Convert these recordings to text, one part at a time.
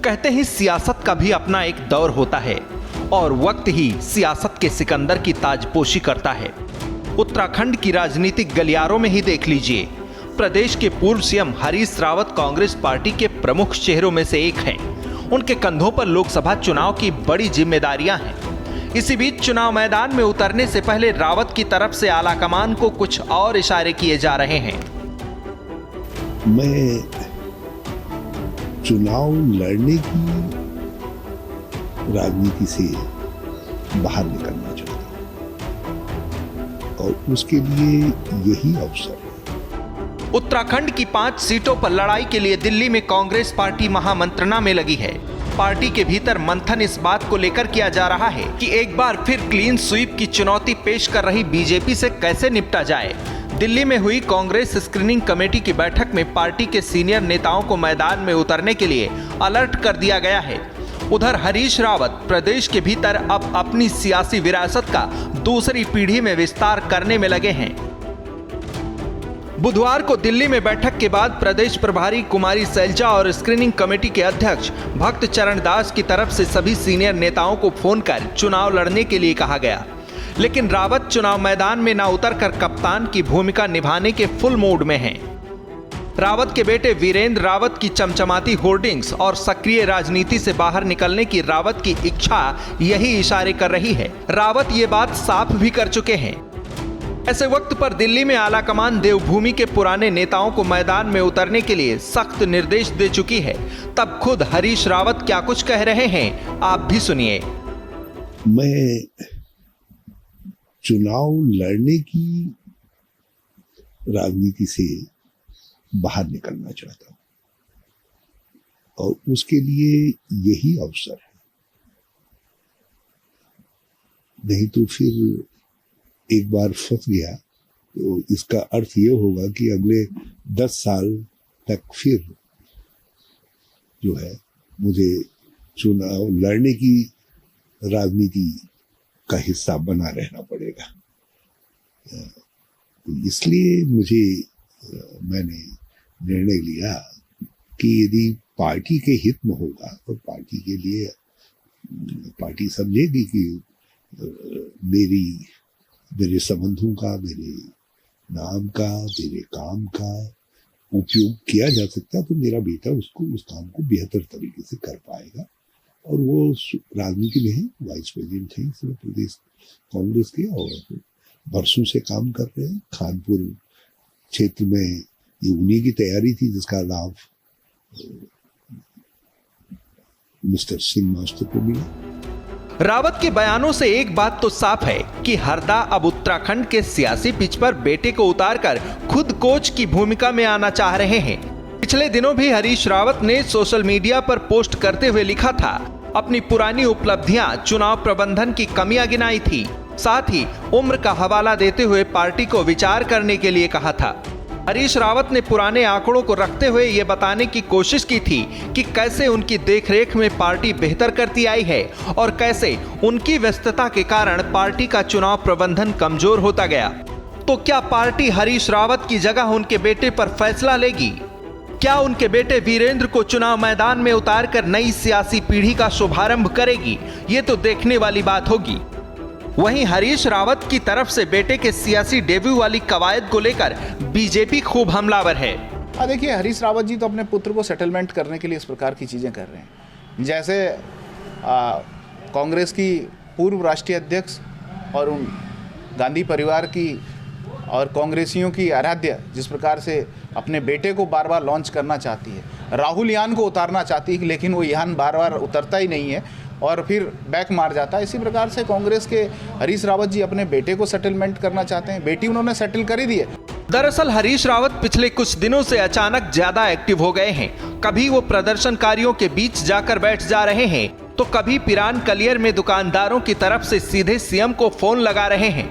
कहते हैं सियासत का भी अपना एक दौर होता है और वक्त ही सियासत के सिकंदर की ताजपोशी करता है। उत्तराखंड की राजनीतिक गलियारों में ही देख लीजिए। प्रदेश के पूर्व सीएम हरीश रावत कांग्रेस पार्टी के प्रमुख चेहरों में से एक हैं। उनके कंधों पर लोकसभा चुनाव की बड़ी जिम्मेदारियां हैं। इसी बीच चुनाव मैदान में उतरने से पहले रावत की तरफ से आलाकमान को कुछ और इशारे किए जा रहे हैं। मैं चुनाव लड़ने की राजनीति से बाहर निकलना चाहता हूं और उसके लिए यही अवसर है। उत्तराखंड की 5 सीटों पर लड़ाई के लिए दिल्ली में कांग्रेस पार्टी महामंत्रणा में लगी है। पार्टी के भीतर मंथन इस बात को लेकर किया जा रहा है कि एक बार फिर क्लीन स्वीप की चुनौती पेश कर रही बीजेपी से कैसे निपटा जाए। दिल्ली में हुई कांग्रेस स्क्रीनिंग कमेटी की बैठक में पार्टी के सीनियर नेताओं को मैदान में उतरने के लिए अलर्ट कर दिया गया है। उधर हरीश रावत प्रदेश के भीतर अब अपनी सियासी विरासत का दूसरी पीढ़ी में विस्तार करने में लगे हैं। बुधवार को दिल्ली में बैठक के बाद प्रदेश प्रभारी कुमारी सैलजा और स्क्रीनिंग कमेटी के अध्यक्ष भक्त चरण दास की तरफ से सभी सीनियर नेताओं को फोन कर चुनाव लड़ने के लिए कहा गया। लेकिन रावत चुनाव मैदान में न उतरकर कप्तान की भूमिका निभाने के फुल मूड में हैं। रावत के बेटे वीरेंद्र रावत की चमचमाती होर्डिंग्स और सक्रिय राजनीति से बाहर निकलने की रावत की इच्छा यही इशारे कर रही है। रावत ये बात साफ भी कर चुके हैं। ऐसे वक्त पर दिल्ली में आलाकमान देवभूमि के पुराने नेताओं को मैदान में उतरने के लिए सख्त निर्देश दे चुकी है। तब खुद हरीश रावत क्या कुछ कह रहे हैं, आप भी सुनिए। मैं चुनाव लड़ने की राजनीति से बाहर निकलना चाहता हूं और उसके लिए यही अवसर है। नहीं तो फिर एक बार फंस गया तो इसका अर्थ ये होगा कि अगले 10 साल तक फिर जो है मुझे चुनाव लड़ने की राजनीति का हिस्सा बना रहना पड़ेगा। इसलिए मैंने निर्णय लिया कि यदि पार्टी के हित में होगा तो पार्टी के लिए पार्टी समझेगी कि मेरे संबंधों का, मेरे नाम का, मेरे काम का उपयोग किया जा सकता तो मेरा बेटा उस काम को बेहतर तरीके से कर पाएगा। और वो राजनीति में है, वाइस प्रेसिडेंट है इस प्रदेश कांग्रेस के और बरसों से काम कर रहे हैं। खानपुर क्षेत्र में ये उन्हीं की तैयारी थी जिसका लाभ मिस्टर सिंह मास्टर को मिला। रावत के बयानों से एक बात तो साफ है कि हरदा अब उत्तराखंड के सियासी पिच पर बेटे को उतारकर खुद कोच की भूमिका में आना चाह रहे हैं। पिछले दिनों भी हरीश रावत ने सोशल मीडिया पर पोस्ट करते हुए लिखा था, अपनी पुरानी उपलब्धियां, चुनाव प्रबंधन की कमियां गिनाई थी। साथ ही उम्र का हवाला देते हुए पार्टी को विचार करने के लिए कहा था। हरीश रावत ने पुराने आंकड़ों को रखते हुए ये बताने की कोशिश की थी कि कैसे उनकी देखरेख में पार्टी बेहतर करती आई है और कैसे उनकी व्यस्तता के कारण पार्टी का चुनाव प्रबंधन कमजोर होता गया। तो क्या पार्टी हरीश रावत की जगह उनके बेटे पर फैसला लेगी? क्या उनके बेटे वीरेंद्र को चुनाव मैदान में उतारकर नई सियासी पीढ़ी का शुभारंभ करेगी? ये तो देखने वाली बात होगी। वहीं हरीश रावत की तरफ से बेटे के सियासी डेब्यू वाली कवायद को लेकर बीजेपी खूब हमलावर है। देखिए, हरीश रावत जी तो अपने पुत्र को सेटलमेंट करने के लिए इस प्रकार की चीज़ें कर रहे हैं। जैसे कांग्रेस की पूर्व राष्ट्रीय अध्यक्ष और उन गांधी परिवार की और कांग्रेसियों की आराध्य जिस प्रकार से अपने बेटे को बार बार लॉन्च करना चाहती है। राहुल यान को उतारना चाहती है लेकिन वो यान बार बार उतरता ही नहीं है और फिर बैक मार जाता है। इसी प्रकार से कांग्रेस के हरीश रावत जी अपने बेटे को सेटलमेंट करना चाहते हैं। बेटी उन्होंने सेटल कर ही दी है। दरअसल हरीश रावत पिछले कुछ दिनों से अचानक ज्यादा एक्टिव हो गए हैं। कभी वो प्रदर्शनकारियों के बीच जाकर बैठ जा रहे हैं तो कभी पिरान कलियर में दुकानदारों की तरफ से सीधे सीएम को फोन लगा रहे हैं।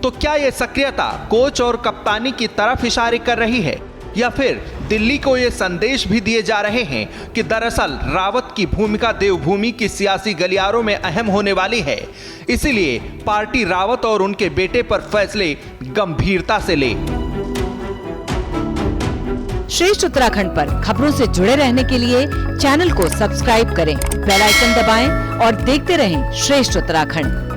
तो क्या ये सक्रियता कोच और कप्तानी की तरफ इशारे कर रही है या फिर दिल्ली को ये संदेश भी दिए जा रहे हैं कि दरअसल रावत की भूमिका देवभूमि की सियासी गलियारों में अहम होने वाली है, इसीलिए पार्टी रावत और उनके बेटे पर फैसले गंभीरता से ले। श्रेष्ठ उत्तराखंड पर खबरों से जुड़े रहने के लिए चैनल को सब्सक्राइब करें, बेल आइकन दबाएं और देखते रहें श्रेष्ठ उत्तराखंड।